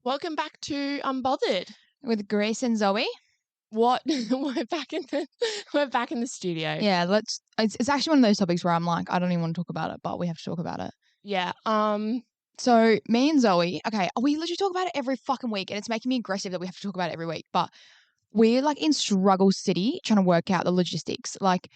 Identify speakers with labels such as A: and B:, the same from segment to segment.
A: Welcome back to Unbothered
B: with Grace and Zoe.
A: What we're back in the studio.
B: Yeah, it's actually one of those topics where I'm like, I don't even want to talk about it, but we have to talk about it.
A: Yeah.
B: So me and Zoe, okay, we literally talk about it every fucking week, and it's making me aggressive that we have to talk about it every week. But we're like in struggle city trying to work out the logistics. Like,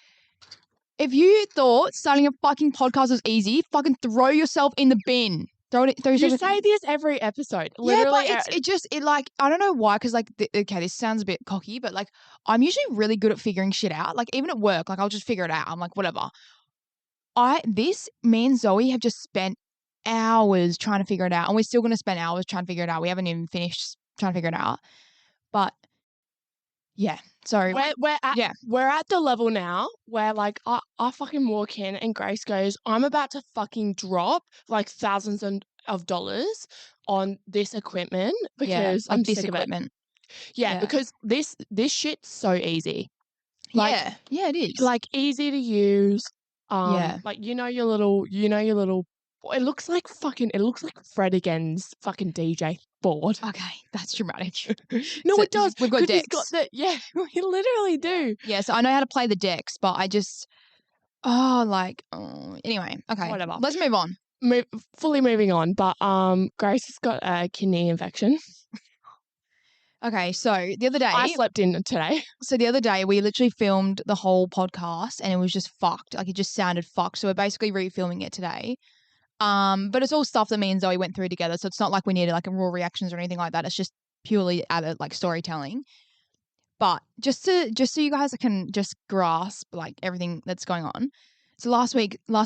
B: if you thought starting a fucking podcast was easy, fucking throw yourself in the bin.
A: You say this every episode. Literally.
B: Yeah, but it like, I don't know why, because like, okay, this sounds a bit cocky, but like, I'm usually really good at figuring shit out. Like, even at work, like, I'll just figure it out. I'm like, whatever. Me and Zoe have just spent hours trying to figure it out, and we're still going to spend hours trying to figure it out. We haven't even finished trying to figure it out. But yeah, so
A: we're at the level now where like I fucking walk in and Grace goes, I'm about to fucking drop like thousands of dollars on this equipment because I'm sick of it. Yeah, because this shit's so easzy. Like,
B: yeah, it is.
A: Like, easy to use. Like, your little. It looks like Fred again's fucking DJ board.
B: Okay, that's dramatic.
A: No, so it does.
B: We've got decks.
A: We literally do.
B: Yeah, so I know how to play the decks, but I just, anyway, okay.
A: Whatever.
B: Let's move on.
A: Fully moving on, but Grace has got a kidney infection.
B: Okay, so the other day
A: I slept in today.
B: So the other day we literally filmed the whole podcast and it was just fucked. Like, it just sounded fucked. So we're basically refilming it today. But it's all stuff that me and Zoe went through together. So it's not like we needed like a raw reactions or anything like that. It's just purely added like storytelling. But just so you guys can just grasp like everything that's going on. So last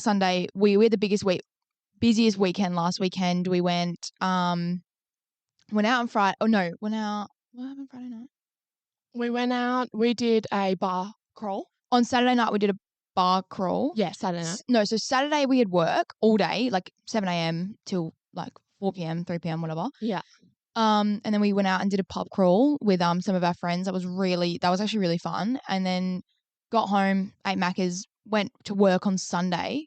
B: Sunday, we had the busiest weekend last weekend. We went out on Friday. Oh no, went out. What happened Friday night?
A: We went out. We did a bar crawl.
B: On Saturday night, we did a bar crawl.
A: Yeah, Saturday night.
B: No, so Saturday we had work all day, like 7 a.m. till like 4 p.m., 3 p.m., whatever.
A: Yeah.
B: And then we went out and did a pub crawl with some of our friends. That was actually really fun. And then got home, ate Macca's, went to work on Sunday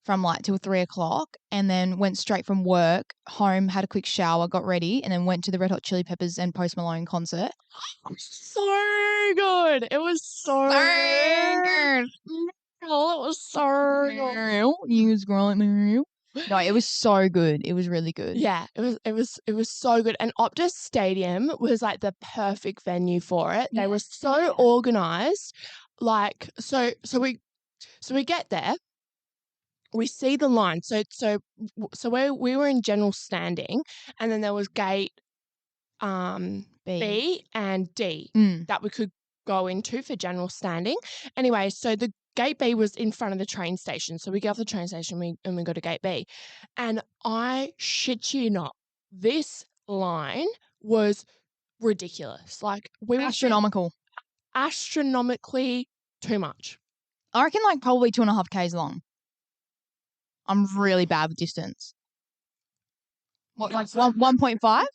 B: from like till 3 o'clock, and then went straight from work home, had a quick shower, got ready, and then went to the Red Hot Chili Peppers and Post Malone concert.
A: So good. It was so good. Oh, it was so good.
B: You was growing. No, it was so good. It was really good.
A: Yeah, it was so good. And Optus Stadium was like the perfect venue for it. They were so organized. Like, so we get there. We see the line. So we were in general standing, and then there was gate B and D that we could go into for general standing. Anyway, so the gate B was in front of the train station. So we get off the train station and we go to gate B. And I shit you not, this line was ridiculous. Like, we were astronomically too much.
B: I reckon like probably 2.5 Ks long. I'm really bad with distance. What, like 1.5?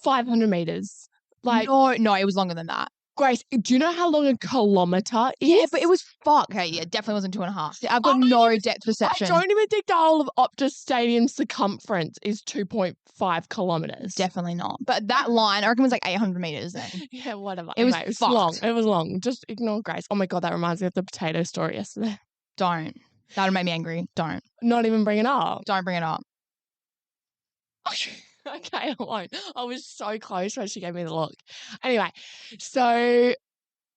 A: 500 meters. Like,
B: no, it was longer than that.
A: Grace, do you know how long a kilometer is?
B: Yeah, but it was okay, yeah, definitely wasn't 2.5. I've got no depth perception.
A: I don't even think the whole of Optus Stadium's circumference is 2.5 kilometers.
B: Definitely not. But that line, I reckon, was like 800 meters then.
A: Yeah, whatever.
B: It was
A: long. It was long. Just ignore Grace. Oh my God, that reminds me of the potato story yesterday.
B: Don't. That would make me angry. Don't.
A: Not even bring it up.
B: Don't bring it up.
A: Okay, I won't. I was so close when she gave me the look. Anyway, so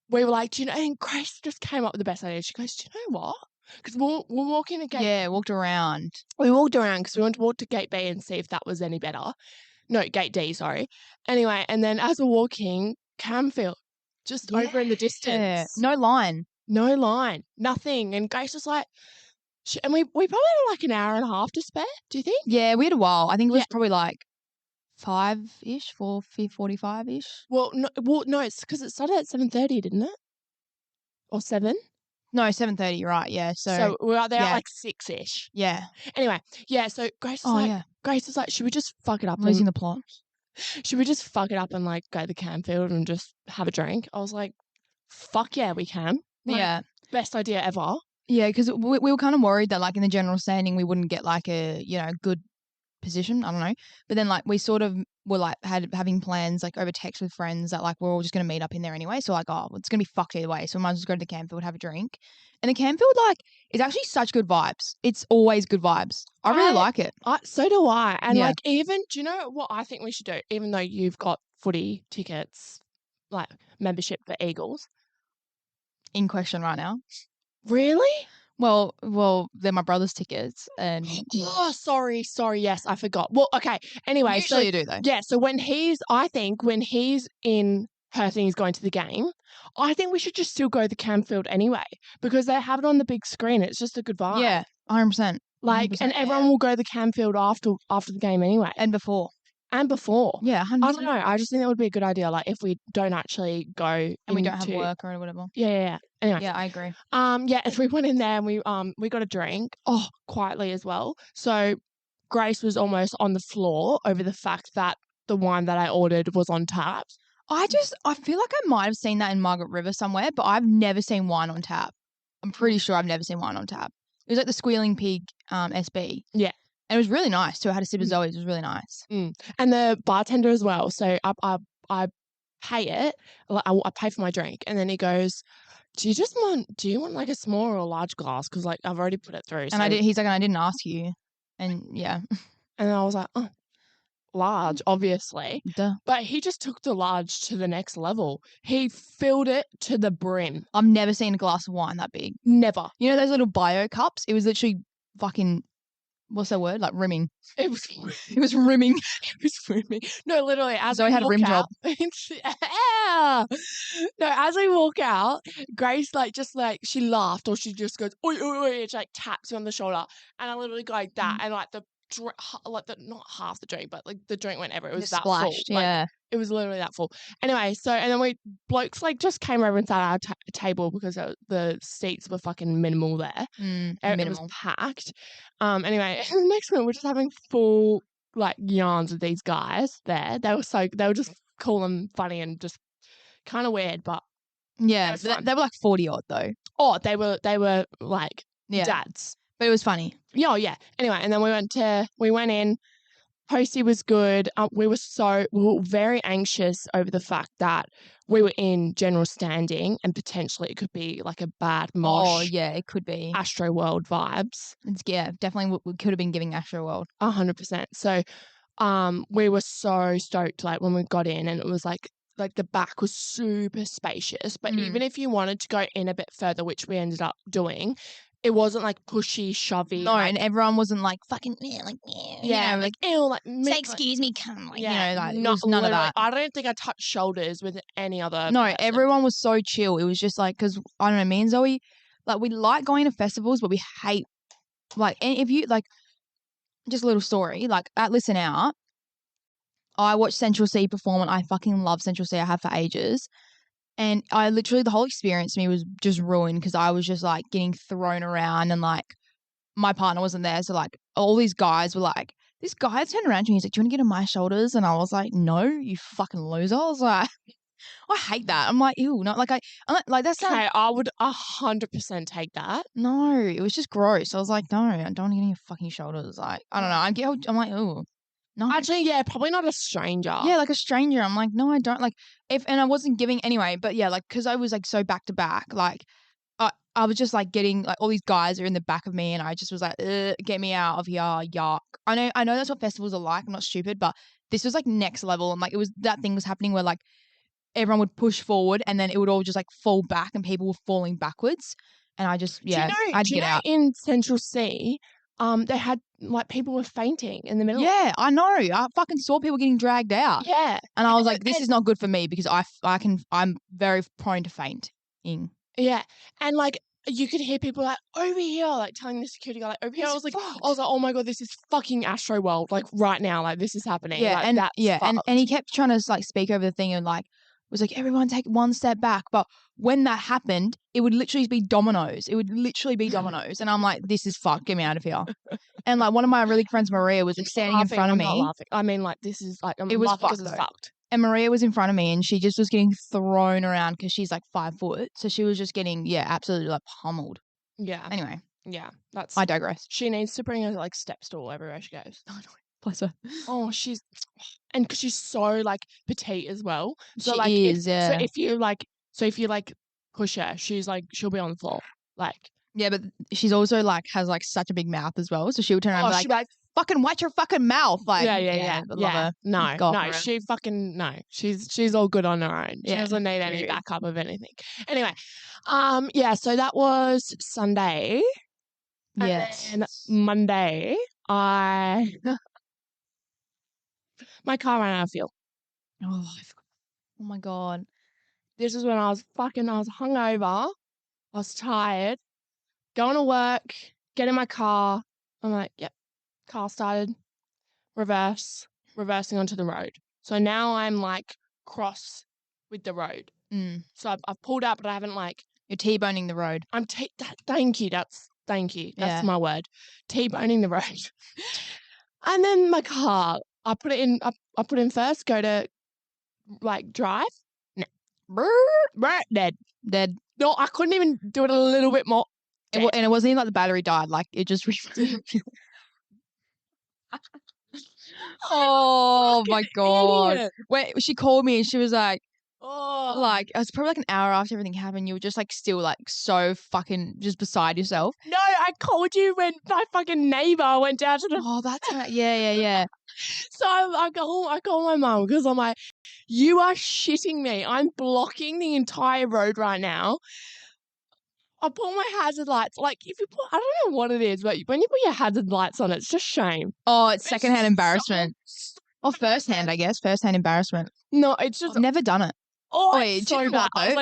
A: we were like, do you know, and Grace just came up with the best idea. She goes, do you know what? Because we're walking again.
B: Yeah, walked around.
A: We walked around because we wanted to walk to gate B and see if that was any better. No, gate D, sorry. Anyway, and then as we're walking, Camfield, just over in the distance.
B: No line.
A: No line. Nothing. And Grace was like, and we probably had like an hour and a half to spare, do you think?
B: Yeah, we had a while. I think it was probably like 5-ish, 4:45-ish.
A: Well, no, it's because it started at 7:30, didn't it? Or 7?
B: No, 7:30. You're right. Yeah. So
A: we were there at like 6-ish.
B: Yeah.
A: Anyway, yeah. So Grace was like, should we just fuck it up?
B: I'm losing the plot.
A: Should we just fuck it up and like go to Camfield and just have a drink? I was like, fuck yeah, we can. Like,
B: yeah.
A: Best idea ever.
B: Yeah, because we were kind of worried that like in the general standing we wouldn't get like a good position. I don't know. But then like we sort of were like having plans like over text with friends that like we're all just going to meet up in there anyway. So like, oh, it's going to be fucked either way. So we might as well go to the campfield, have a drink. And the campfield like is actually such good vibes. It's always good vibes. I really like it.
A: So do I. And
B: Yeah.
A: like even, do you know what I think we should do? Even though you've got footy tickets, like membership for Eagles.
B: In question right now.
A: Really?
B: Well, they're my brother's tickets, and
A: Oh, sorry. Yes, I forgot. Well, okay. Anyway,
B: usually you do though.
A: Yeah, so when he's in Perth and he's going to the game, I think we should just still go to the Camfield anyway because they have it on the big screen. It's just a good vibe.
B: Yeah, 100%.
A: Like, and everyone will go to the Camfield after the game anyway.
B: And before.
A: I
B: Yeah, 100%.
A: don't know. I just think that would be a good idea. Like, if we don't actually go
B: and we don't have work or whatever.
A: Yeah. Anyway.
B: Yeah, I agree.
A: Yeah, and we went in there and we got a drink. Oh, quietly as well. So Grace was almost on the floor over the fact that the wine that I ordered was on tap.
B: I feel like I might have seen that in Margaret River somewhere, but I've never seen wine on tap. I'm pretty sure I've never seen wine on tap. It was like the Squealing Pig SB.
A: Yeah.
B: And it was really nice too. I had a sip of Zoe's. It was really nice.
A: And the bartender as well. So I pay it. I pay for my drink. And then he goes, do you want like a small or a large glass? Because like I've already put it through.
B: And he's like, I didn't ask you. And yeah.
A: And I was like, oh, large, obviously.
B: Duh.
A: But he just took the large to the next level. He filled it to the brim.
B: I've never seen a glass of wine that big.
A: Never.
B: You know those little bio cups? It was literally fucking, what's that word? Like rimming.
A: It was
B: rimming.
A: It was rimming. No, literally, as
B: Zoe
A: we
B: had a
A: walk
B: rim
A: out,
B: job.
A: yeah. No, as we walk out, Grace she laughed or she just goes, oi, oi, oi, and she like taps you on the shoulder, and I literally go like that, and like not half the drink, but like the drink went everywhere. It was that
B: splashed,
A: full.
B: yeah.
A: Like, it was literally that full. Anyway, so and then blokes like just came over and sat at our table because the seats were fucking minimal there. It was packed. Anyway, the next one we're just having full like yarns with these guys there. They were just cool and funny and just kind of weird, but
B: yeah, they were like 40 odd though.
A: Oh, they were like dads.
B: But it was funny.
A: Yeah, yeah. Anyway, and then we went in. Posty was good. We were very anxious over the fact that we were in general standing and potentially it could be like a bad mosh.
B: Oh, yeah, it could be.
A: Astro World vibes.
B: Definitely we could have been giving Astro World.
A: 100%. So we were so stoked like when we got in and it was like the back was super spacious. But even if you wanted to go in a bit further, which we ended up doing, it wasn't like pushy, shovey.
B: No, and everyone wasn't like fucking
A: ew, like
B: say excuse me, come, like like
A: none of that. I don't think I touched shoulders with any other.
B: No,
A: person.
B: Everyone was so chill. It was just like because I don't know, me and Zoe, like we like going to festivals, but we hate like. And if you like, just a little story, like at Listen Out, I watched Central C perform and I fucking love Central C. I have for ages. And I literally, the whole experience to me was just ruined because I was just like getting thrown around and like my partner wasn't there. So like all these guys were like, this guy turned around to me. He's like, do you want to get on my shoulders? And I was like, no, you fucking loser. I was like, I hate that. I'm like, ew, not like I'm like that's not.
A: Okay, I would 100% take that.
B: No, it was just gross. I was like, no, I don't want to get on your fucking shoulders. Like, I don't know. I'm like, ooh. No.
A: Actually, yeah, probably not a stranger.
B: Yeah, like a stranger. I'm like, no, I don't like and I wasn't giving anyway, but yeah, like, cause I was like so back to back, like I was just like getting like all these guys are in the back of me and I just was like, get me out of here, yuck. I know that's what festivals are like. I'm not stupid, but this was like next level. And like, that thing was happening where like everyone would push forward and then it would all just like fall back and people were falling backwards. And I just, I had to get out.
A: In Central C, they had like people were fainting in the middle.
B: Yeah, I know. I fucking saw people getting dragged out.
A: Yeah,
B: and I was like, this is not good for me because I'm very prone to fainting.
A: Yeah, and like you could hear people like over here, like telling the security guy like over here. I was like, oh my god, this is fucking Astro World, like right now, like this is happening.
B: Yeah,
A: like,
B: and
A: that's
B: and he kept trying to like speak over the thing and like was like, everyone take one step back. But when that happened, it would literally be dominoes. It would literally be dominoes. And I'm like, this is fucked. Get me out of here. And like one of my really good friends, Maria, was like standing in front of me.
A: I'm not laughing. I mean, like this is like
B: it was fucked.
A: It's fucked.
B: And Maria was in front of me and she just was getting thrown around because she's like 5 foot. So she was just getting, absolutely like pummeled.
A: Yeah.
B: Anyway.
A: Yeah. I
B: digress.
A: She needs to bring a like step stool everywhere she goes.
B: Bless her.
A: Oh, and because she's so like petite as well. So
B: She
A: like
B: is, yeah.
A: if you like push her, she'll be on the floor. Like,
B: Yeah, but she's also like has like such a big mouth as well. So she'll turn around and be
A: she'll
B: like,
A: be like,
B: fucking watch your fucking mouth. Like,
A: yeah.
B: I love her.
A: No,
B: Go
A: no,
B: for it.
A: she fucking no. She's all good on her own. She
B: Yeah,
A: doesn't need any
B: period.
A: backup of anything. Anyway, yeah. So that was Sunday.
B: Yes.
A: And then Monday, my car ran out of fuel.
B: Oh, oh my God.
A: This is when I was hungover. I was tired. Going to work, get in my car. I'm like, yep, car started, reversing onto the road. So now I'm like cross with the road.
B: Mm.
A: So I've pulled out, but I haven't like.
B: You're T-boning the road.
A: Thank you. That's
B: Yeah.
A: my word. T-boning the road. And then my car, I put it in. I put in first. Go to like drive. No, dead.
B: Dead.
A: No, I couldn't even do it a little bit more.
B: And it wasn't even like the battery died. Like it just. Oh my God.
A: Idiot.
B: When she called me and she was like,
A: Oh.
B: like it was probably like an hour after everything happened. You were just like still like so fucking just beside yourself.
A: No, I called you when my fucking neighbor went down to the.
B: Oh, that's right. Yeah.
A: So I call my mum because I'm like, you are shitting me. I'm blocking the entire road right now. I put my hazard lights. Like if you put, I don't know what it is, but when you put your hazard lights on, it's just shame.
B: Oh, it's secondhand embarrassment. Or firsthand, I guess. Firsthand embarrassment.
A: No, it's just.
B: I've never done it.
A: Oh,
B: Wait,
A: it's
B: do you
A: so
B: know
A: bad.
B: what,
A: I was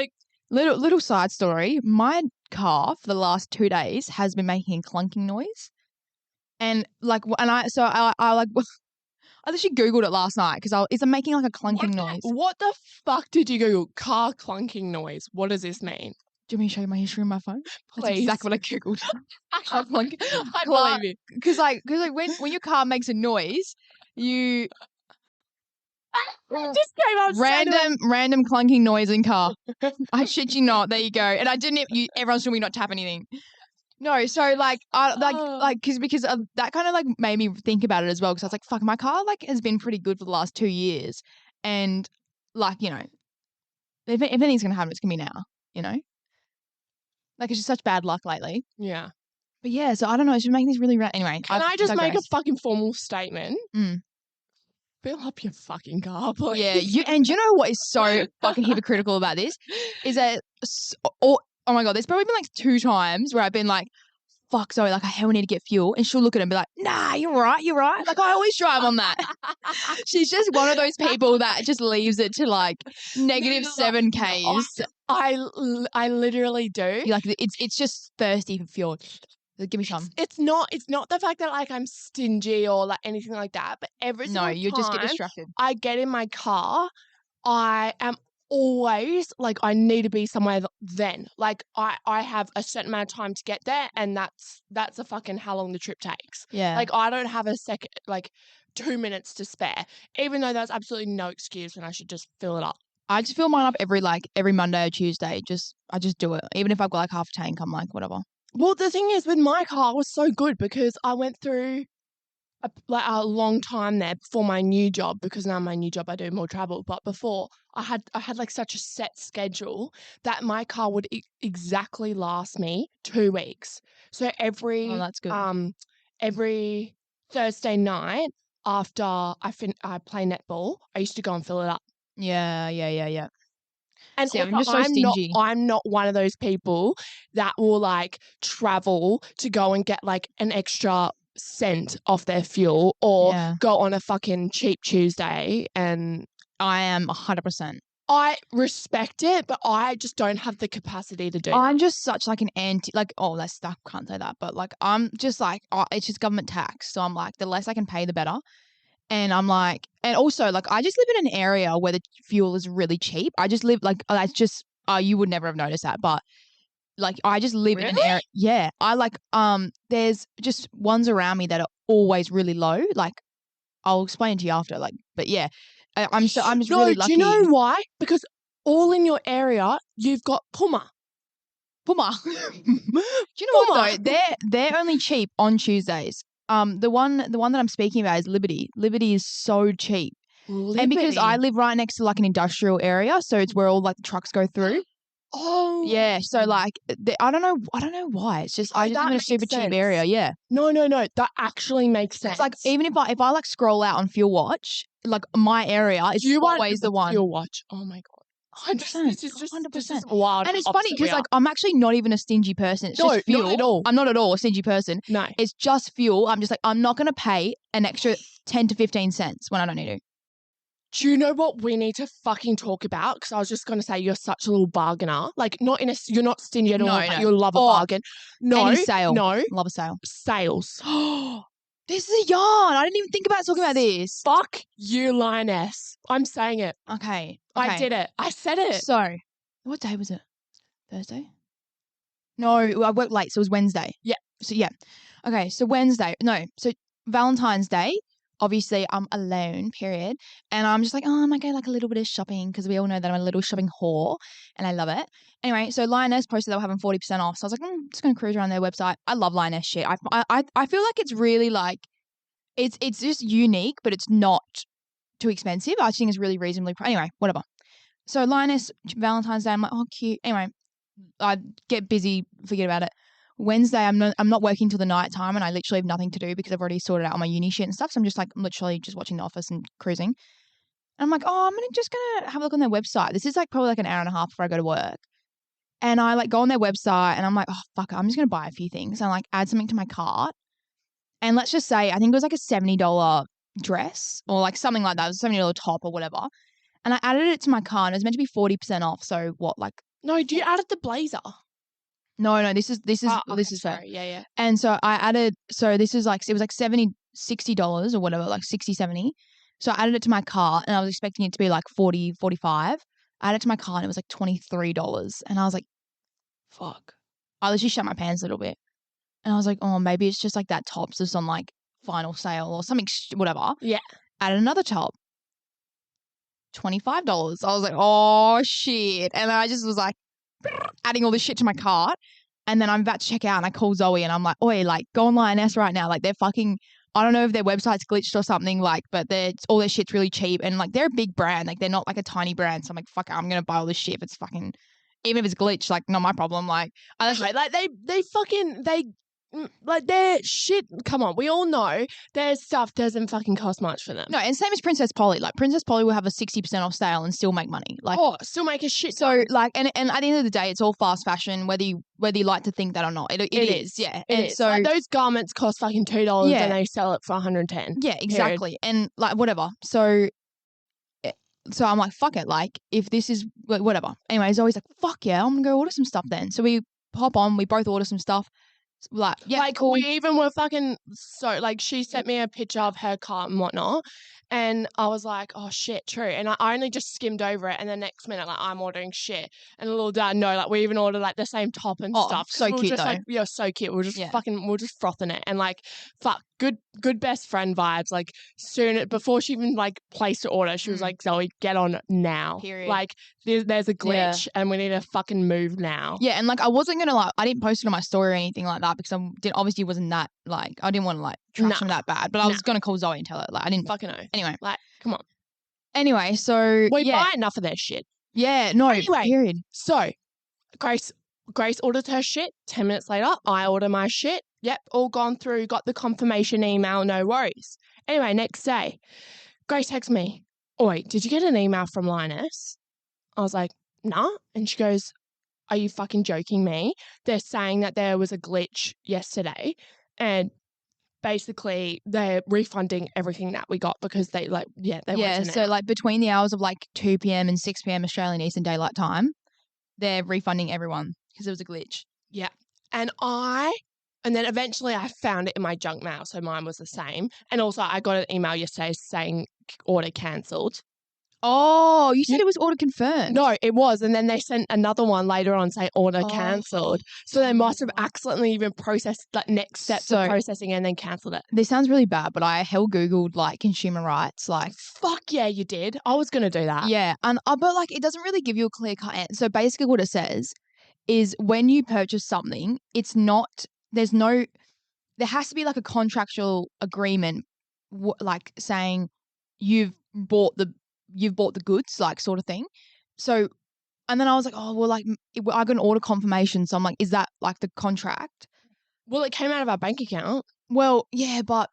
B: though?
A: like,
B: little side story. My car for the last 2 days has been making a clunking noise, and like, and I like. I actually googled it last night because it's making like a clunking noise.
A: What the fuck did you Google? Car clunking noise. What does this mean?
B: Do you want me to show you my history on my phone?
A: Please.
B: That's exactly what I googled.
A: I believe you.
B: Because when your car makes a noise, you
A: It just came up
B: random clunking noise in car. I shit you not. There you go. And I didn't. Everyone's told me not to tap anything. No, so like because that kind of like made me think about it as well because I was like, fuck, my car like has been pretty good for the last 2 years, and like if anything's gonna happen, it's gonna be now. Like it's just such bad luck lately.
A: Yeah.
B: But yeah, so I don't know. It's just making these really anyway.
A: Can I just make a
B: digress.
A: fucking formal statement?
B: Mm.
A: Fill up your fucking car, please.
B: Yeah, and you know what is so fucking hypocritical about this is that oh my God, there's probably been like 2 times where I've been like, fuck Zoe, like I hell need to get fuel, and she'll look at it and be like, nah, you're right. Like I always drive on that. She's just one of those people that just leaves it to like negative 7 Ks.
A: I literally do.
B: You're like it's just thirsty for fuel. Give me some.
A: It's not the fact that like I'm stingy or like anything like that, but every single time
B: you just get distracted.
A: I get in my car, I am always like I need to be somewhere then. Like I have a certain amount of time to get there, and that's a fucking how long the trip takes.
B: Yeah.
A: Like I don't have a second, like 2 minutes to spare, even though that's absolutely no excuse when I should just fill it up.
B: I just fill mine up every Monday or Tuesday. I just do it. Even if I've got like half a tank, I'm like, whatever.
A: Well, the thing is with my car, it was so good because I went through a long time there before my new job, because now my new job I do more travel. But before I had like such a set schedule that my car would exactly last me 2 weeks. So
B: that's good.
A: Every Thursday night after I play netball, I used to go and fill it up.
B: Yeah.
A: And
B: see, I'm just so stingy.
A: I'm not one of those people that will like travel to go and get like an extra cent off their fuel or go on a fucking cheap Tuesday. And
B: I am 100%.
A: I respect it, but I just don't have the capacity to do it.
B: I'm just such like an anti, like, I can't say that, but like, I'm just like, it's just government tax. So I'm like, the less I can pay, the better. And I'm like, and also like, I just live in an area where the fuel is really cheap. I just live like, that's just, you would never have noticed that, but like, I just live in an area. Yeah. I like, there's just ones around me that are always really low. Like, I'll explain to you after, like, but yeah, I'm just really lucky.
A: Do you know why? Because all in your area, you've got Puma.
B: Do you know what though? They're only cheap on Tuesdays. The one that I'm speaking about is Liberty. Liberty is so cheap.
A: Liberty.
B: And because I live right next to like an industrial area, so it's where all like the trucks go through.
A: Oh.
B: Yeah, so like I don't know why. It's just
A: No,
B: I just
A: that
B: live in a
A: makes
B: super cheap
A: sense.
B: area. Yeah.
A: No. That actually makes sense.
B: It's like even if I like scroll out on Fuel Watch, like my area is
A: you want
B: always the one.
A: Fuel Watch. Oh my god.
B: 100%.
A: This is
B: 100%.
A: wild.
B: And it's funny because like I'm actually not even a stingy person. It's just fuel.
A: Not at all.
B: I'm not at all a stingy person.
A: No.
B: It's just fuel. I'm just like I'm not going to pay an extra 10 to 15 cents when I don't need to.
A: Do you know what we need to fucking talk about? Because I was just going to say you're such a little bargainer. Like, you're not stingy at all.
B: No,
A: Like,
B: no.
A: you love a bargain. No,
B: Any sale.
A: no.
B: Love a sale.
A: Sales.
B: This is a yarn. I didn't even think about talking about this.
A: Fuck you, lioness. I'm saying it.
B: Okay.
A: I did it. I said it.
B: So, what day was it? Thursday? No, I worked late, so it was Wednesday.
A: Yeah.
B: So, yeah. Okay, so Wednesday. No, so Valentine's Day. Obviously, I'm alone, period. And I'm just like, oh, I might go like a little bit of shopping because we all know that I'm a little shopping whore and I love it. Anyway, so Lioness posted they were having 40% off. So I was like, just going to cruise around their website. I love Lioness shit. I feel like it's really like, it's just unique, but it's not too expensive. I think it's really reasonably anyway, whatever. So Lioness, Valentine's Day, I'm like, oh, cute. Anyway, I get busy, forget about it. Wednesday, I'm not working till the night time, and I literally have nothing to do because I've already sorted out all my uni shit and stuff. So I'm just like, I'm literally just watching The Office and cruising. And I'm like, oh, I'm just gonna have a look on their website. This is like probably like an hour and a half before I go to work. And I like go on their website, and I'm like, oh fuck it, I'm just gonna buy a few things and like add something to my cart. And let's just say, I think it was like a $70 dress or like something like that. It was a $70 top or whatever. And I added it to my cart. And it was meant to be 40% off. So what, like?
A: No, you added the blazer.
B: No, this is
A: okay,
B: fair.
A: Yeah.
B: And so I added, so this is like, it was like $60 or whatever, like 60, 70. So I added it to my cart and I was expecting it to be like 40, 45. I added it to my cart and it was like $23. And I was like, fuck. I literally shut my pants a little bit. And I was like, oh, maybe it's just like that top's just on like final sale or something, whatever.
A: Yeah.
B: Added another top. $25. I was like, oh shit. And I just was like adding all this shit to my cart. And then I'm about to check out and I call Zoe and I'm like, oi, like go on Lioness right now. Like they're fucking, I don't know if their website's glitched or something, like, but all their shit's really cheap. And like they're a big brand. Like they're not like a tiny brand. So I'm like, fuck it, I'm going to buy all this shit if it's fucking, even if it's glitched, like not my problem. Like,
A: Like like their shit. Come on, we all know their stuff doesn't fucking cost much for them.
B: No, and same as Princess Polly. Like Princess Polly will have a 60% off sale and still make money. Like,
A: still make a shit.
B: So like, and at the end of the day, it's all fast fashion, whether you like to think that or not. It is, yeah.
A: It is. So like, those garments cost fucking $2 and they sell it for 110.
B: Yeah, exactly. Period. And like whatever. So I'm like, fuck it. Like if this is whatever. Anyway, Zoe's like, fuck yeah, I'm gonna go order some stuff then. So we hop on. We both order some stuff. Like, yeah,
A: like cool. We even were fucking so like she sent me a picture of her cart and whatnot, and I was like, oh shit, true. And I only just skimmed over it, and the next minute like I'm ordering shit, and little dad no, like we even ordered like the same top and stuff.
B: So cute
A: just,
B: though.
A: like, yeah, so cute. We're just we're just frothing it, and like fuck, good best friend vibes. Like soon before she even like placed the order, she was like, Zoe, get on now.
B: Period.
A: Like there's a glitch, and we need to fucking move now.
B: Yeah, and like I wasn't gonna like I didn't post it on my story or anything like that because obviously wasn't that like I didn't want to like trash him that bad, but I was gonna call Zoe and tell her like I didn't
A: fucking know.
B: Anyway,
A: like come on.
B: Anyway, so
A: we buy enough of their shit.
B: Yeah, no.
A: Anyway,
B: period.
A: So Grace ordered her shit. 10 minutes later, I order my shit. Yep, all gone through. Got the confirmation email. No worries. Anyway, next day, Grace texts me. Oh wait, did you get an email from Linus? I was like, nah. And she goes, are you fucking joking me? They're saying that there was a glitch yesterday and basically they're refunding everything that we got because they went
B: so like between the hours of like 2 p.m. and 6 p.m. Australian Eastern Daylight Time, they're refunding everyone because it was a glitch.
A: Yeah. And then eventually I found it in my junk mail, so mine was the same. And also I got an email yesterday saying order cancelled.
B: Oh, you said it was order confirmed.
A: No, it was. And then they sent another one later on saying order cancelled. So they must have accidentally even processed that next step of processing and then cancelled it.
B: This sounds really bad, but I Googled like consumer rights. Like,
A: fuck yeah, you did. I was going to do that.
B: Yeah. And but like it doesn't really give you a clear cut answer. So basically what it says is when you purchase something, it's not, there's no there has to be like a contractual agreement, like saying you've bought the goods, like sort of thing. So, and then I was like, oh, well, like I got an order confirmation. So I'm like, is that like the contract?
A: Well, it came out of our bank account.
B: Well, yeah, but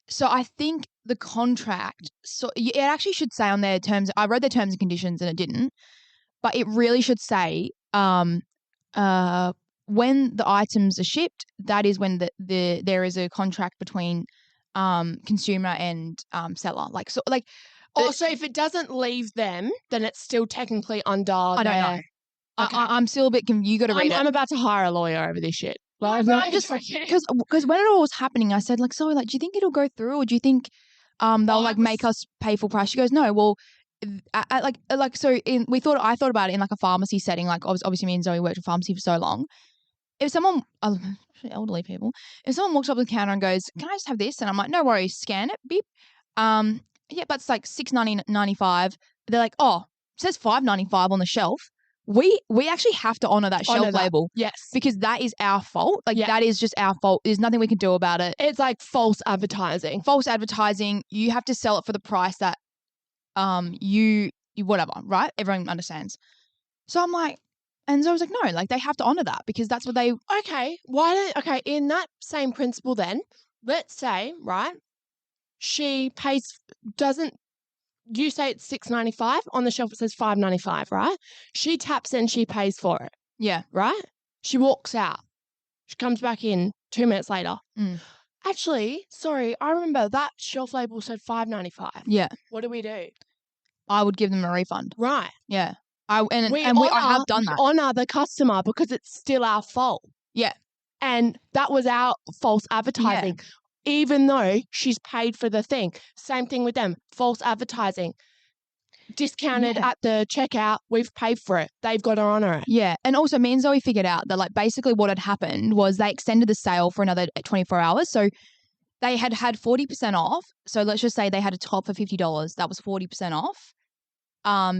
B: so I think the contract, so it actually should say on their terms, I read their terms and conditions and it didn't, but it really should say, when the items are shipped, that is when there is a contract between consumer and seller. Like, so like,
A: So if it doesn't leave them, then it's still technically under
B: I don't know.
A: Okay.
B: I'm still a bit confused. You got to read it.
A: I'm about to hire a lawyer over this shit. Like,
B: because when it all was happening, I said like, so like, do you think it'll go through, or do you think they'll like make us pay full price? She goes, no. Well, I thought about it in like a pharmacy setting. Like obviously, me and Zoe worked in pharmacy for so long. If someone, elderly people, if someone walks up to the counter and goes, "Can I just have this?" and I'm like, "No worries, scan it, beep." Yeah, but it's like $6.95. They're like, "Oh, it says $5.95 on the shelf." We actually have to honor that shelf label.
A: Yes.
B: Because that is our fault. Like that is just our fault. There's nothing we can do about it.
A: It's like false advertising.
B: False advertising. You have to sell it for the price that you whatever, right? Everyone understands. So I'm like, and so I was like, no, like they have to honor that because that's what they.
A: Okay. In that same principle then, let's say, right, she you say it's $6.95 on the shelf, it says $5.95, right? She taps in, she pays for it.
B: Yeah.
A: Right? She walks out. She comes back in 2 minutes later. Actually, sorry, I remember that shelf label said $5.95.
B: Yeah.
A: What do?
B: I would give them a refund.
A: Right.
B: Yeah. I have done that.
A: We honour the customer because it's still our fault.
B: Yeah.
A: And that was our false advertising. Yeah. Even though she's paid for the thing. Same thing with them. False advertising. Discounted at the checkout. We've paid for it. They've got to honour it.
B: Yeah. And also me and Zoe figured out that like basically what had happened was they extended the sale for another 24 hours. So they had 40% off. So let's just say they had a top for $50. That was 40% off.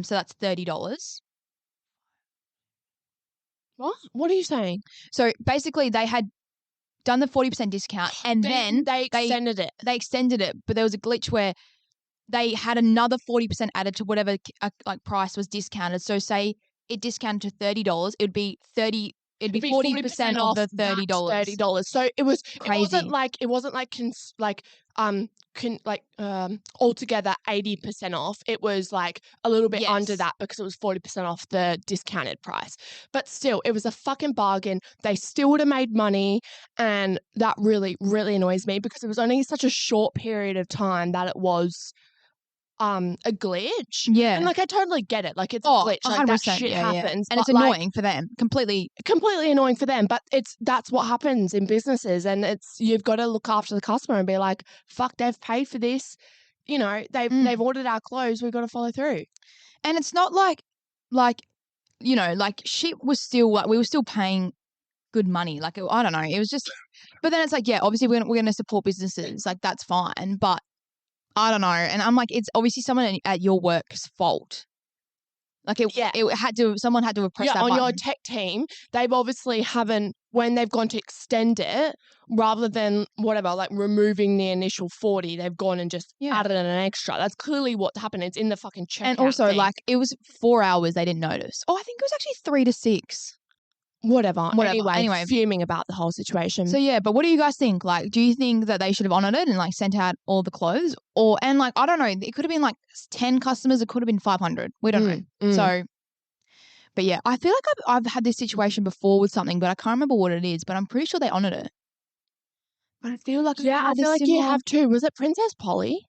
B: So that's $30.
A: What? What are you saying?
B: So basically they had done the 40% discount and then
A: they extended it.
B: They extended it, but there was a glitch where they had another 40% added to whatever like price was discounted. So say it discounted to $30, it would be 40% of the $30.
A: $30. So it was crazy. It wasn't like altogether 80% off. It was like a little bit under that because it was 40% off the discounted price. But still, it was a fucking bargain. They still would have made money, and that really, really annoys me because it was only such a short period of time that it was a glitch.
B: Yeah.
A: And like I totally get it. Like it's a glitch. Like that shit happens.
B: And it's annoying for them. Completely
A: annoying for them. But that's what happens in businesses, and you've got to look after the customer and be like, fuck, they've paid for this. You know, they've ordered our clothes, we've got to follow through.
B: And it's not like you know, like shit was still like we were still paying good money. Like I don't know. It was just but then it's like, yeah, obviously we're gonna support businesses. Like that's fine. But I don't know. And I'm like, it's obviously someone at your work's fault. Like someone had to have pressed that button.
A: On your tech team, they've obviously when they've gone to extend it, rather than whatever, like removing the initial 40, they've gone and just added an extra. That's clearly what happened. It's in the fucking checkout.
B: And also like it was 4 hours they didn't notice. Oh, I think it was actually 3 to 6.
A: Whatever. Anyway, fuming about the whole situation.
B: So yeah, but what do you guys think? Like, do you think that they should have honoured it and like sent out all the clothes, and like I don't know, it could have been like 10 customers, it could have been 500. We don't know. So, but yeah, I feel like I've had this situation before with something, but I can't remember what it is. But I'm pretty sure they honoured it. But I feel like
A: you have too. Was it Princess Polly?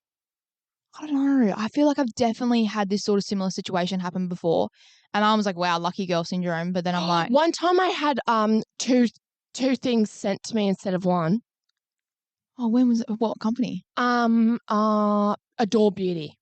B: I don't know. I feel like I've definitely had this sort of similar situation happen before. And I was like, wow, lucky girl syndrome. But then I'm like.
A: One time I had two things sent to me instead of one.
B: Oh, when was it? What company?
A: Adore Beauty.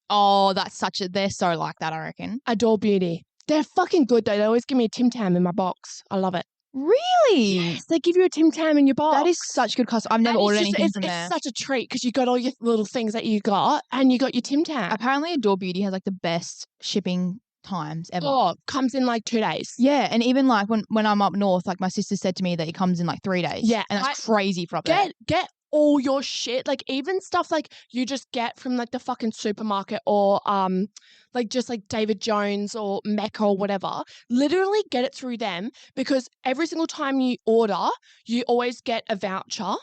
B: Oh, they're so like that, I reckon.
A: Adore Beauty. They're fucking good though. They always give me a Tim Tam in my box. I love it.
B: Really?
A: Yes, they give you a Tim Tam in your box.
B: That is such good customer. I've never ordered anything from there.
A: It's such a treat because you got all your little things that you got and you got your Tim Tam.
B: Apparently Adore Beauty has like the best shipping times ever.
A: Oh, comes in like 2 days.
B: Yeah, and even like when I'm up north, like my sister said to me that it comes in like 3 days.
A: Yeah,
B: and that's crazy for up there.
A: Get all your shit, like even stuff like you just get from like the fucking supermarket or like just like David Jones or Mecca or whatever. Literally get it through them, because every single time you order, you always get a voucher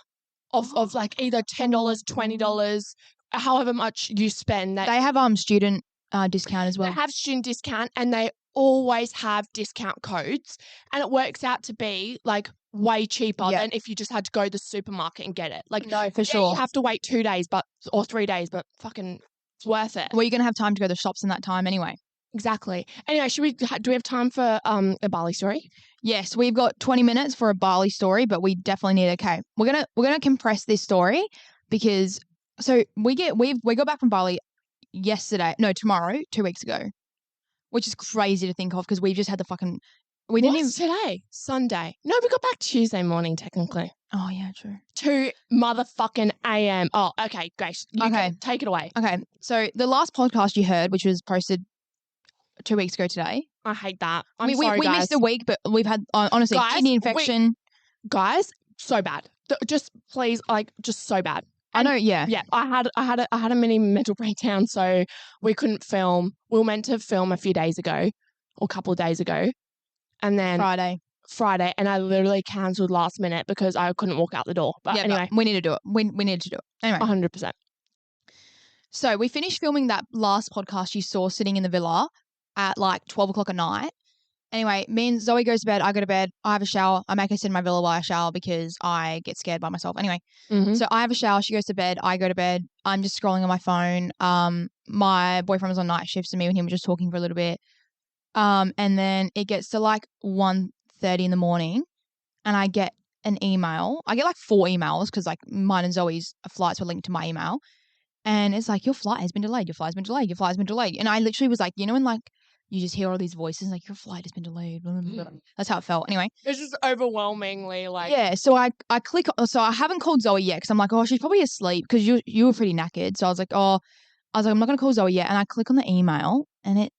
A: of like either $10, $20, however much you spend.
B: They have student discount as well.
A: They have student discount, and they always have discount codes, and it works out to be like way cheaper than if you just had to go to the supermarket and get it. Like,
B: no, for sure.
A: You have to wait 2 days or 3 days, but fucking it's worth it.
B: Well, you're going to have time to go to the shops in that time anyway.
A: Exactly. Anyway, do we have time for a Bali story?
B: Yes, we've got 20 minutes for a Bali story, but we definitely need okay. We're gonna compress this story because we got back from Bali tomorrow, 2 weeks ago, which is crazy to think of because we've just had
A: What's today? Sunday. No, we got back Tuesday morning technically.
B: Oh yeah, true.
A: 2 motherfucking a.m. Oh, okay, Grace.
B: Okay,
A: take it away.
B: Okay, so the last podcast you heard, which was posted 2 weeks ago today.
A: I hate that.
B: We
A: sorry, guys.
B: missed a week, but we've had honestly kidney infection.
A: Guys, so bad. Just please, like, just so bad.
B: And I know, yeah.
A: Yeah, I had a mini mental breakdown, so we couldn't film. We were meant to film a few days ago, or a couple of days ago, and then Friday, and I literally cancelled last minute because I couldn't walk out the door. But anyway,
B: but we need to do it. We need to do it anyway.
A: 100%.
B: So we finished filming that last podcast you saw sitting in the villa at like 12 o'clock at night. Anyway, me and Zoe goes to bed. I go to bed. I have a shower. I make her sit in my villa while I shower because I get scared by myself. Anyway, so I have a shower. She goes to bed. I go to bed. I'm just scrolling on my phone. My boyfriend was on night shifts and me and him were just talking for a little bit. And then it gets to like 1:30 in the morning and I get an email. I get like 4 emails because like mine and Zoe's flights were linked to my email. And it's like, your flight has been delayed. Your flight has been delayed. Your flight has been delayed. And I literally was like, when like you just hear all these voices like, your flight has been delayed. Blah, blah, blah. That's how it felt. Anyway.
A: It's just overwhelmingly like.
B: Yeah. So I click. So I haven't called Zoe yet because I'm like, oh, she's probably asleep because you were pretty knackered. So I was like, I'm not going to call Zoe yet. And I click on the email and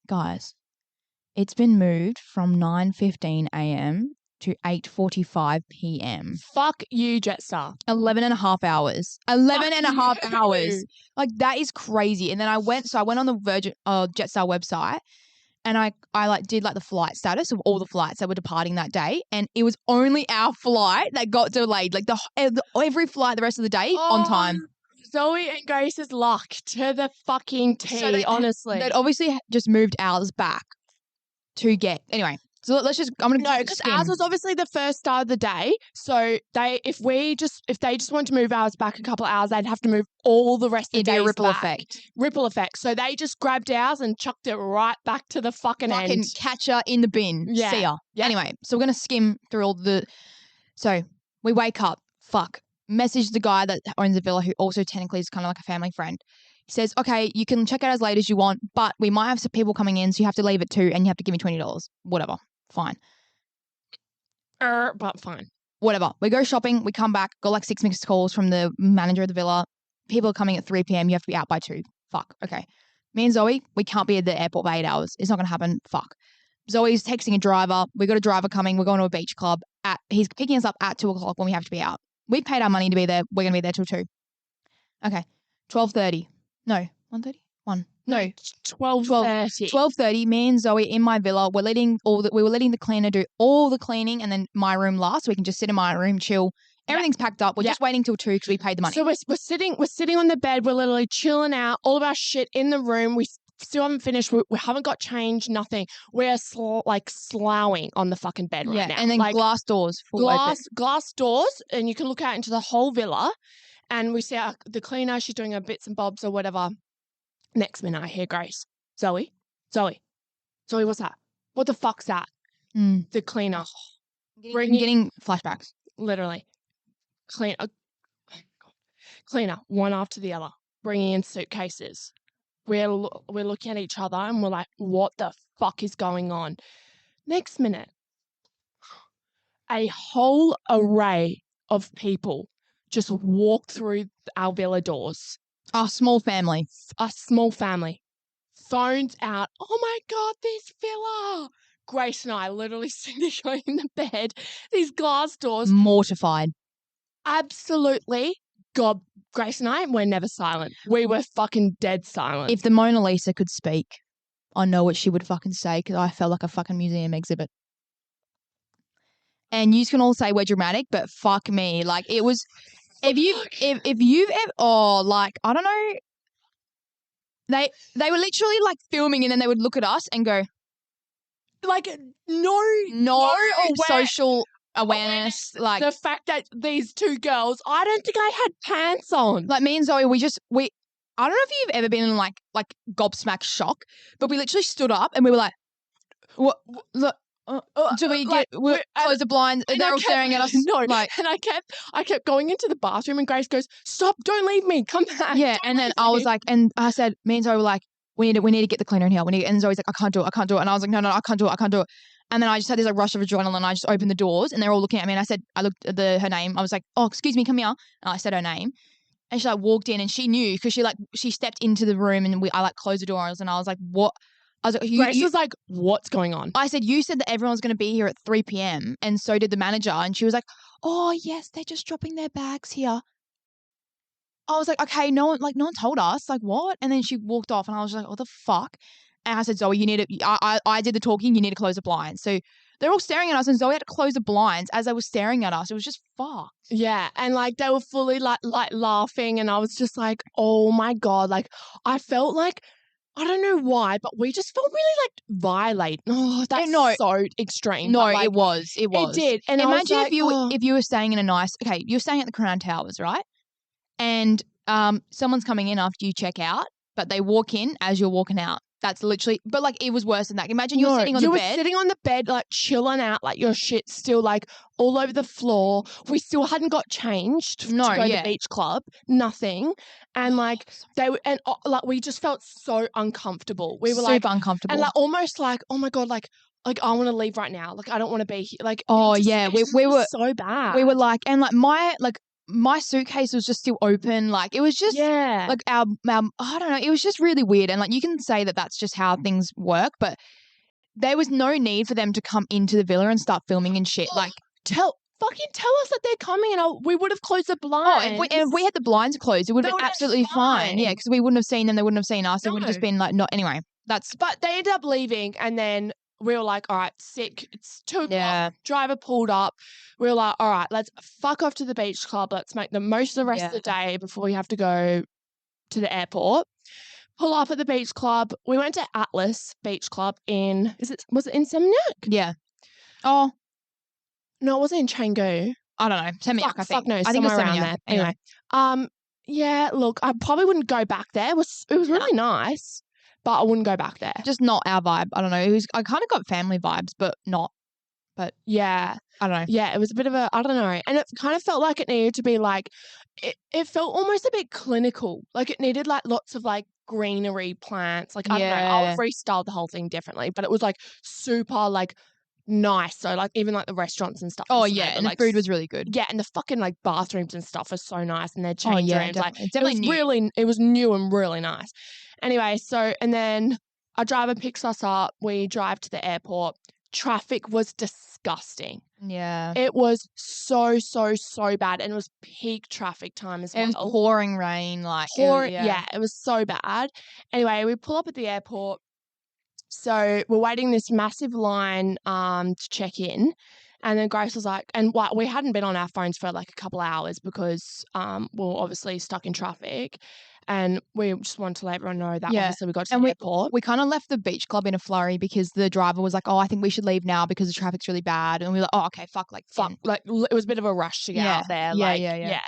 B: it's been moved from 9:15 a.m. to 8:45 p.m.
A: Fuck you, Jetstar.
B: 11 and a half hours. 11 and a half hours. Like, that is crazy. And then I went on the Jetstar website and I like did like the flight status of all the flights that were departing that day. And it was only our flight that got delayed. Like every flight the rest of the day on time.
A: Zoe and Grace's luck to the fucking T, honestly.
B: They'd obviously just moved ours back to get, anyway. So let's just, I'm going to
A: No, because ours was obviously the first start of the day. So if they just wanted to move ours back a couple of hours, they'd have to move all the rest of the day. Ripple effect. So they just grabbed ours and chucked it right back to the fucking end.
B: Catcher in the bin.
A: Yeah.
B: See ya. Yeah. Anyway, so we're going to skim through all so we wake up, message the guy that owns the villa who also technically is kind of like a family friend. He says, okay, you can check out as late as you want, but we might have some people coming in, so you have to leave at 2 and you have to give me $20. Whatever. Fine.
A: But fine.
B: Whatever. We go shopping. We come back. Got like 6 missed calls from the manager of the villa. People are coming at 3 p.m. You have to be out by 2. Fuck. Okay. Me and Zoe, we can't be at the airport for 8 hours. It's not going to happen. Fuck. Zoe's texting a driver. We got a driver coming. We're going to a beach club. He's picking us up at 2 o'clock when we have to be out. We paid our money to be there. We're going to be there till 2. Okay. 12:30. No. 1:30? 1. No.
A: 12:30.
B: 12:30. Me and Zoe in my villa. We were letting the cleaner do all the cleaning and then my room last, so we can just sit in my room, chill. Everything's packed up. We're just waiting till 2 because we paid the money.
A: So we're sitting on the bed. We're literally chilling out. All of our shit in the room. We still haven't finished. We haven't got changed. Nothing. We're sloughing on the fucking bed right now.
B: And then glass doors.
A: Glass doors, and you can look out into the whole villa. And we see the cleaner. She's doing her bits and bobs or whatever. Next minute, I hear Grace. Zoe, what's that? What the fuck's that? The cleaner.
B: Getting flashbacks.
A: Literally. Cleaner, one after the other, bringing in suitcases. We're looking at each other and we're like, what the fuck is going on? Next minute, a whole array of people just walk through our villa doors.
B: Our small family.
A: phones out. Oh my God, this villa. Grace and I literally sitting there in the bed, these glass doors.
B: Mortified.
A: Absolutely. God, Grace and I were never silent. We were fucking dead silent.
B: If the Mona Lisa could speak, I know what she would fucking say because I felt like a fucking museum exhibit. And you can all say we're dramatic, but fuck me. Like, it was, if you've ever, I don't know, they were literally like filming and then they would look at us and go,
A: like, no
B: social awareness. Like,
A: the fact that these two girls, I don't think I had pants on.
B: like me and Zoe, I don't know if you've ever been in like gobsmacked shock, but we literally stood up and we were like, what? Do we get close the blinds? And they're all staring at us.
A: No,
B: like,
A: and I kept going into the bathroom, and Grace goes, "Stop! Don't leave me. Come back."
B: Yeah, and then I was like, and I said, me and Zoe were like, we need to get the cleaner in here. And Zoe's like, I can't do it. And I was like, no, I can't do it. And then I just had this like rush of adrenaline. I just opened the doors, and they're all looking at me. And I looked at her name. I was like, oh, excuse me, come here. And I said her name. And she like walked in and she knew because she stepped into the room and I like closed the doors and I was like, what? I was like,
A: Grace was like, what's going on?
B: I said, you said that everyone's going to be here at 3 p.m. and so did the manager. And she was like, oh, yes, they're just dropping their bags here. I was like, okay, no one told us. Like, what? And then she walked off and I was like, what the fuck? And I said, Zoe, you need to, I did the talking, you need to close the blinds. So they're all staring at us and Zoe had to close the blinds as they were staring at us. It was just fucked.
A: Yeah. And like they were fully like laughing and I was just like, oh my God. Like I felt like, I don't know why, but we just felt really like violated. Oh, that's so extreme.
B: No,
A: like,
B: it was. It did.
A: And
B: imagine
A: like,
B: if you were staying in you're staying at the Crown Towers, right? And someone's coming in after you check out, but they walk in as you're walking out. That's literally, but like it was worse than that. Imagine you're sitting on the bed.
A: You were sitting on the bed, like chilling out, like your shit's still like all over the floor. We still hadn't got changed to go to the beach club, nothing. And like we just felt so uncomfortable. We were
B: super uncomfortable.
A: And like almost like, oh my God, like I want to leave right now. Like I don't want to be here. Like,
B: we were
A: so bad.
B: We were like, and like my suitcase was just still open. Like it was just like our I don't know. It was just really weird. And like you can say that that's just how things work, but there was no need for them to come into the villa and start filming and shit. Like
A: tell us that they're coming and we would have closed the blinds.
B: And if we had the blinds closed, it would have been absolutely fine. Yeah, because we wouldn't have seen them. They wouldn't have seen us. It would have just been like, not anyway. But
A: they ended up leaving and then we were like, all right, sick. It's 2 o'clock. Yeah. Driver pulled up. We were like, all right, let's fuck off to the beach club. Let's make the most of the rest of the day before we have to go to the airport. Pull up at the beach club. We went to Atlas Beach Club was it in Seminyak?
B: Yeah. Oh.
A: No, it wasn't in Canggu.
B: I don't know. Seminyak, I think.
A: Fuck no,
B: I think it was
A: around there. Anyway. Yeah, look, I probably wouldn't go back there. It was really nice. But I wouldn't go back there.
B: Just not our vibe. I don't know. I kind of got family vibes, but not. But
A: yeah.
B: I don't know.
A: Yeah, it was a bit of a, I don't know. And it kind of felt like it needed to be like, it felt almost a bit clinical. Like it needed like lots of like greenery plants. Like, I don't know. I'll freestyle the whole thing differently. But it was like super like nice. So like even like the restaurants and stuff.
B: Oh yeah, and the food was really good.
A: Yeah, and the fucking like bathrooms and stuff are so nice, and their change rooms.
B: Definitely. Like
A: it was new and really nice. Anyway, so and then our driver picks us up. We drive to the airport. Traffic was disgusting.
B: Yeah,
A: it was so bad, and it was peak traffic time as well.
B: It was pouring rain,
A: it was so bad. Anyway, we pull up at the airport. So we're waiting this massive line to check in. And then Grace was like, and we hadn't been on our phones for like a couple of hours because we were obviously stuck in traffic. And we just wanted to let everyone know that obviously we got to the airport.
B: We kind of left the beach club in a flurry because the driver was like, oh, I think we should leave now because the traffic's really bad. And we were like, oh, okay, fuck. Like,
A: it was a bit of a rush to get out there. Yeah.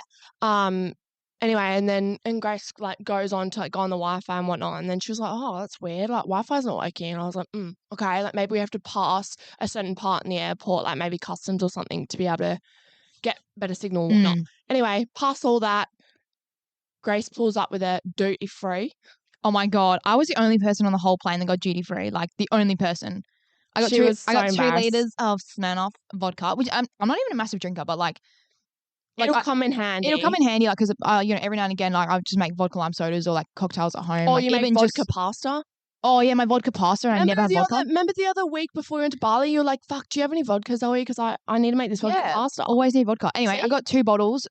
A: Anyway, and Grace like goes on to like go on the Wi-Fi and whatnot, and then she was like, "Oh, that's weird. Like Wi-Fi's not working." And I was like, "Okay, like maybe we have to pass a certain part in the airport, like maybe customs or something, to be able to get better signal and whatnot." Anyway, past all that, Grace pulls up with a duty free.
B: Oh my God, I was the only person on the whole plane that got duty free. Like the only person. I got 2 liters of Smirnoff vodka, which I'm not even a massive drinker, but like.
A: It'll come in handy.
B: It'll come in handy, like, because every now and again, like, I'll just make vodka lime sodas or like cocktails at home.
A: Or
B: like,
A: you make vodka pasta.
B: Oh yeah, my vodka pasta. And I never had vodka.
A: Remember the other week before we went to Bali, you were like, fuck, do you have any vodka, Zoe? Because I need to make this vodka pasta.
B: Always need vodka. Anyway,
A: See?
B: I got 2 bottles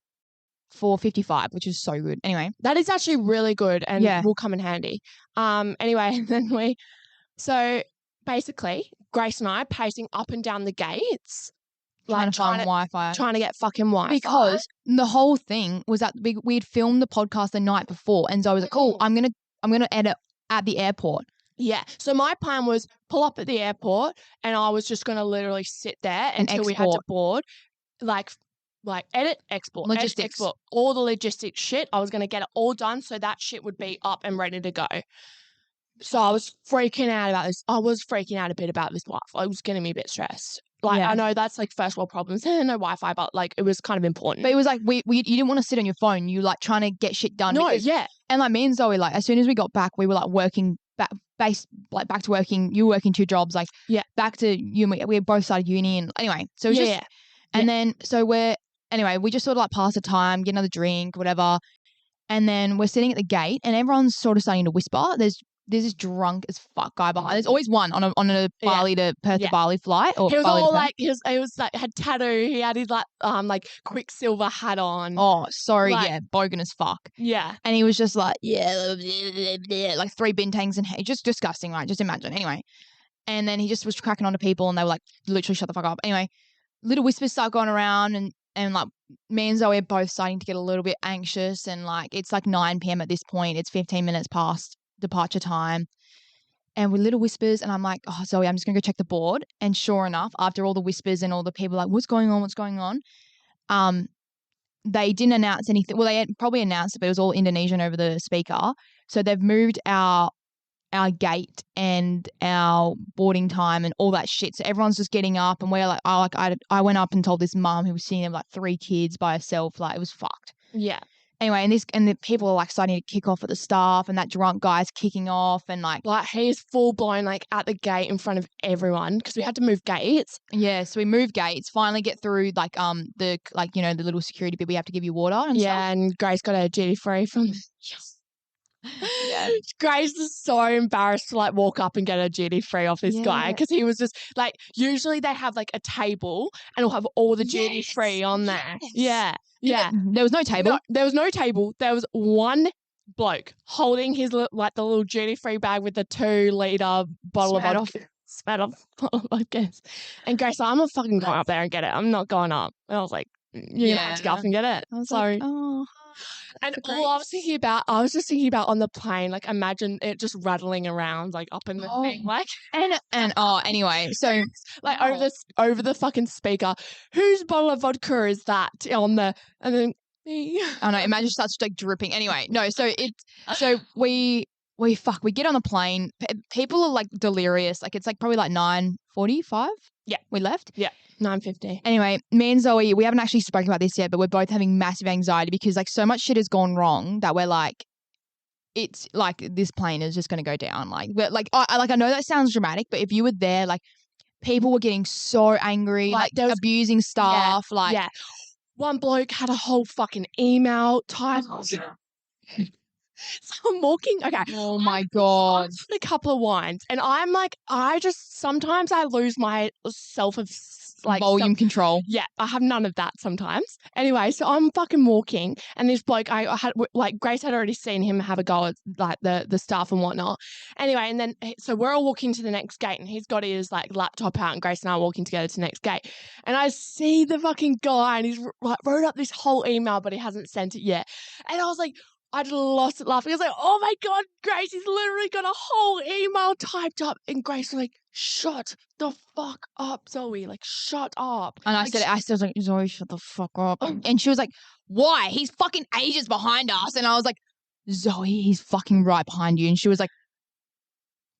B: for $55, which is so good. Anyway,
A: that is actually really good and will come in handy. Anyway, then so basically, Grace and I pacing up and down the gates,
B: trying to find Wi-Fi.
A: Trying to get fucking Wi-Fi.
B: Because the whole thing was that we'd filmed the podcast the night before, and Zoe was like, "Cool, I'm gonna edit at the airport."
A: Yeah. So my plan was pull up at the airport, and I was just gonna literally sit there until we had to board, like edit, export,
B: logistics,
A: export, all the logistics shit. I was gonna get it all done so that shit would be up and ready to go. So I was freaking out about this. I was freaking out a bit about this Wi-Fi. It was getting me a bit stressed. Like, I know that's like first world problems, no Wi-Fi, but like it was kind of important.
B: But it was like you didn't want to sit on your phone. You like trying to get shit done.
A: No,
B: And like me and Zoe, like as soon as we got back, we were like working back to working. You were working 2 jobs, like back to you. We both started uni, and anyway, so it was and then so we just sort of like pass the time, get another drink, whatever, and then we're sitting at the gate, and everyone's sort of starting to whisper. There's this drunk as fuck guy behind. There's always one on a Bali to Perth to Bali flight. Or
A: he was
B: Bali
A: all like, he was like had tattoo. He had his like Quicksilver hat on.
B: Oh, sorry, bogan as fuck.
A: Yeah,
B: and he was just like like 3 bintangs and just disgusting, right? Just imagine. Anyway, and then he just was cracking on to people, and they were like, literally shut the fuck up. Anyway, little whispers start going around, and like me and Zoe are both starting to get a little bit anxious, and like it's like 9 p.m. at this point. It's 15 minutes past departure time, and with little whispers, and I'm like, oh Zoe, I'm just gonna go check the board. And sure enough, after all the whispers and all the people like, what's going on, they didn't announce anything. Well, they had probably announced it, but it was all Indonesian over the speaker. So they've moved our gate and our boarding time and all that shit. So everyone's just getting up, and we're like, I went up and told this mum who was seeing them like 3 kids by herself, like it was fucked. Yeah. Anyway, and the people are like starting to kick off at the staff, and that drunk guy's kicking off, and like
A: he's full blown like at the gate in front of everyone because we had to move gates.
B: Yeah, so we move gates, finally get through like the the little security bit. We have to give you water and stuff.
A: Yeah, and Grace got a duty free from. Yeah. Grace is so embarrassed to like walk up and get a duty free off this guy because he was just like, usually they have like a table and it'll have all the duty free on there. Yeah.
B: There was no table.
A: No, there was no table. There was one bloke holding his like the little duty free bag with the 2-liter bottle of vodka. Spat off, I guess. And Grace, I'm not fucking going up there and get it. I'm not going up. And I was like, you're gonna have to go up and get it.
B: I was like, oh.
A: And all I was just thinking about on the plane, like imagine it just rattling around like up in the thing, like
B: and anyway, so
A: like over the fucking speaker, whose bottle of vodka is that on the, and then
B: I know, imagine it starts like dripping. Anyway, no, so we get on the plane. People are like delirious. Like it's like probably like 9:45.
A: Yeah,
B: we left.
A: Yeah, 9:50.
B: Anyway, me and Zoe, we haven't actually spoken about this yet, but we're both having massive anxiety because like so much shit has gone wrong that we're like, it's like this plane is just going to go down. Like, but like I know that sounds dramatic, but if you were there, like people were getgetting so angry, like abusing staff.
A: One bloke had a whole fucking email title. So I'm walking. Okay.
B: Oh my God.
A: A couple of wines, and I'm like, sometimes I lose my
B: volume control.
A: Yeah, I have none of that sometimes. Anyway, so I'm fucking walking, and this bloke, I had like Grace had already seen him have a go at like the staff and whatnot. Anyway, and then so we're all walking to the next gate, and he's got his like laptop out, and Grace and I are walking together to the next gate, and I see the fucking guy, and he's like wrote up this whole email, but he hasn't sent it yet, and I was like, I just lost it laughing. I was like, oh my God, Grace, he's literally got a whole email typed up. And Grace was like, shut the fuck up, Zoe. Like, shut up.
B: And I
A: like,
B: said, I was like, Zoe, shut the fuck up. And she was like, why? He's fucking ages behind us. And I was like, Zoe, he's fucking right behind you. And she was like,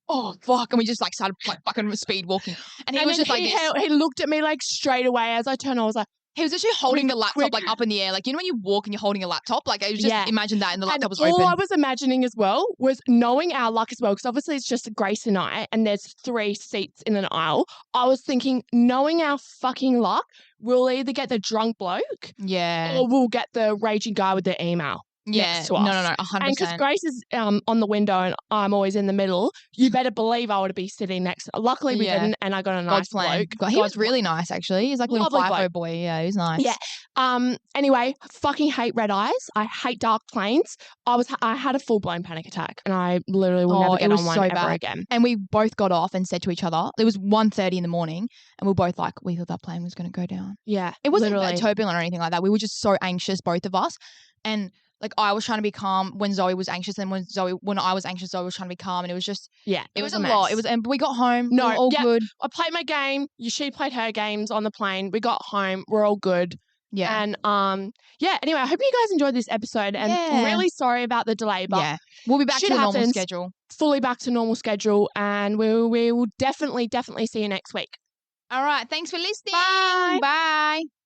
B: oh, fuck. And we just like started like fucking speed walking. And he was just like,
A: he looked at me like straight away as I turned. I was like,
B: he was actually holding the laptop like up in the air. Like, you know when you walk and you're holding a laptop? Like, I was just imagine that and the laptop was open.
A: All I was imagining as well was knowing our luck as well, because obviously it's just Grace and I, and there's 3 seats in an aisle. I was thinking, knowing our fucking luck, we'll either get the drunk bloke or we'll get the raging guy with the email. next to us.
B: No,
A: And because
B: 100%.
A: Grace is on the window and I'm always in the middle, you better believe I would be sitting next to her. Luckily we didn't, and I got a nice
B: God's plan.
A: bloke.
B: God, he was really nice, actually. He's like a little
A: Lovely
B: FIFO
A: bloke.
B: boy. Yeah, he's nice.
A: Yeah. Anyway, fucking hate red eyes. I hate dark planes. I had a full blown panic attack, and I literally will never get on one ever again.
B: And we both got off and said to each other, it was 1:30 in the morning, and we were both like, we thought that plane was going to go down.
A: Yeah,
B: it wasn't
A: literally
B: turbulent or anything like that. We were just so anxious, both of us, and like I was trying to be calm when Zoe was anxious, and when I was anxious, Zoe was trying to be calm, and it was just it was a lot. It was, and we got home.
A: No,
B: we were all good.
A: I played my game. She played her games on the plane. We got home. We're all good.
B: Yeah.
A: And anyway, I hope you guys enjoyed this episode, and really sorry about the delay, but
B: we'll be back to the normal schedule.
A: Fully back to normal schedule, and we will definitely see you next week.
B: All right. Thanks for listening.
A: Bye.
B: Bye.